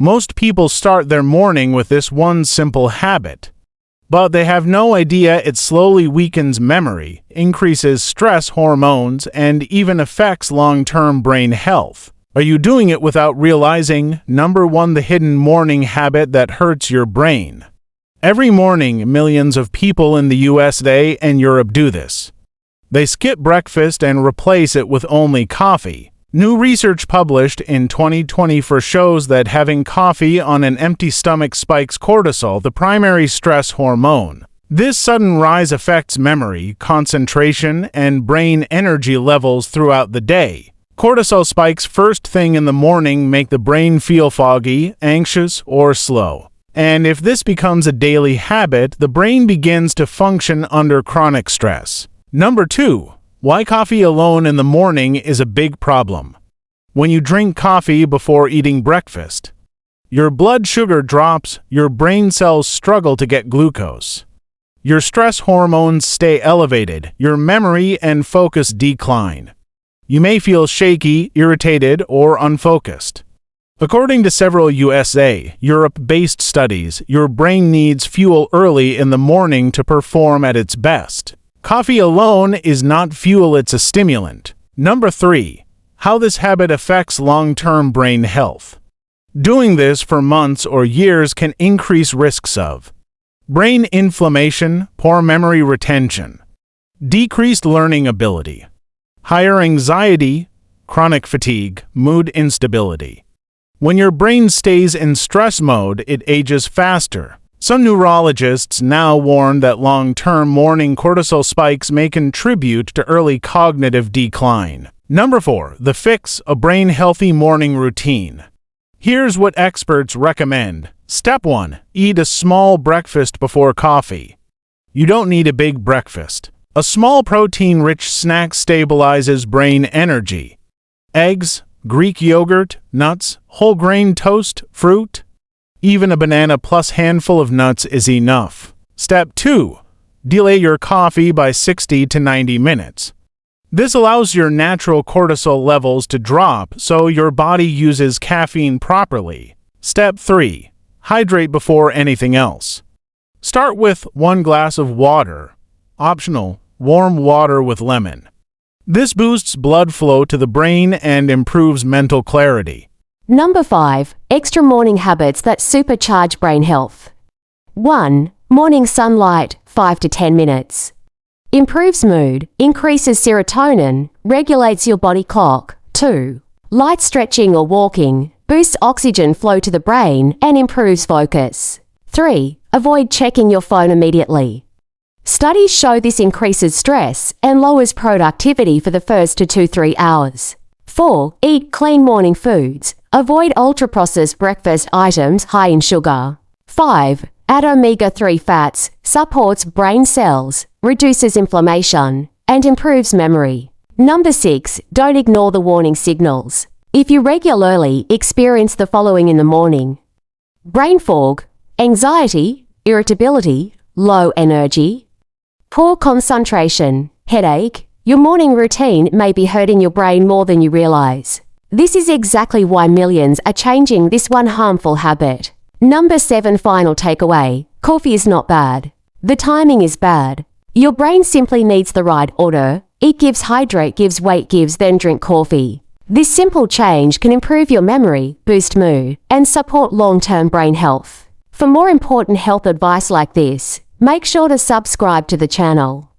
Most people start their morning with this one simple habit, but they have no idea it slowly weakens memory, increases stress hormones, and even affects long-term brain health. Are you doing it without realizing? Number 1. The hidden morning habit that hurts your brain. Every morning, millions of people in the USA and Europe do this. They skip breakfast and replace it with only coffee. New research published in 2020 shows that having coffee on an empty stomach spikes cortisol, the primary stress hormone. This sudden rise affects memory, concentration, and brain energy levels throughout the day. Cortisol spikes first thing in the morning make the brain feel foggy, anxious, or slow. And if this becomes a daily habit, the brain begins to function under chronic stress. Number 2. Why coffee alone in the morning is a big problem. When you drink coffee before eating breakfast, your blood sugar drops, your brain cells struggle to get glucose. Your stress hormones stay elevated, your memory and focus decline. You may feel shaky, irritated, or unfocused. According to several USA, Europe-based studies, your brain needs fuel early in the morning to perform at its best. Coffee alone is not fuel, it's a stimulant. Number 3. How this habit affects long-term brain health. Doing this for months or years can increase risks of brain inflammation, poor memory retention, decreased learning ability, higher anxiety, chronic fatigue, mood instability. When your brain stays in stress mode, it ages faster. Some neurologists now warn that long-term morning cortisol spikes may contribute to early cognitive decline. Number 4. The fix: a brain-healthy morning routine. Here's what experts recommend. Step 1. Eat a small breakfast before coffee. You don't need a big breakfast. A small protein-rich snack stabilizes brain energy. Eggs, Greek yogurt, nuts, whole grain toast, fruit. Even a banana plus handful of nuts is enough. Step 2. Delay your coffee by 60 to 90 minutes. This allows your natural cortisol levels to drop so your body uses caffeine properly. Step 3. Hydrate before anything else. Start with 1 glass of water. Optional, warm water with lemon. This boosts blood flow to the brain and improves mental clarity. Number 5. Extra morning habits that supercharge brain health. 1. Morning sunlight, 5 to 10 minutes. Improves mood, increases serotonin, regulates your body clock. 2. Light stretching or walking, boosts oxygen flow to the brain and improves focus. 3. Avoid checking your phone immediately. Studies show this increases stress and lowers productivity for the first 2 to 3 hours. 4. Eat clean morning foods. Avoid ultra-processed breakfast items high in sugar. 5. Add omega-3 fats, supports brain cells, reduces inflammation, and improves memory. Number 6. Don't ignore the warning signals. If you regularly experience the following in the morning: brain fog, anxiety, irritability, low energy, poor concentration, headache, your morning routine may be hurting your brain more than you realize. This is exactly why millions are changing this one harmful habit. Number 7. Final takeaway: coffee is not bad. The timing is bad. Your brain simply needs the right order. Eat gives, hydrate gives, wait gives, then drink coffee. This simple change can improve your memory, boost mood, and support long-term brain health. For more important health advice like this, make sure to subscribe to the channel.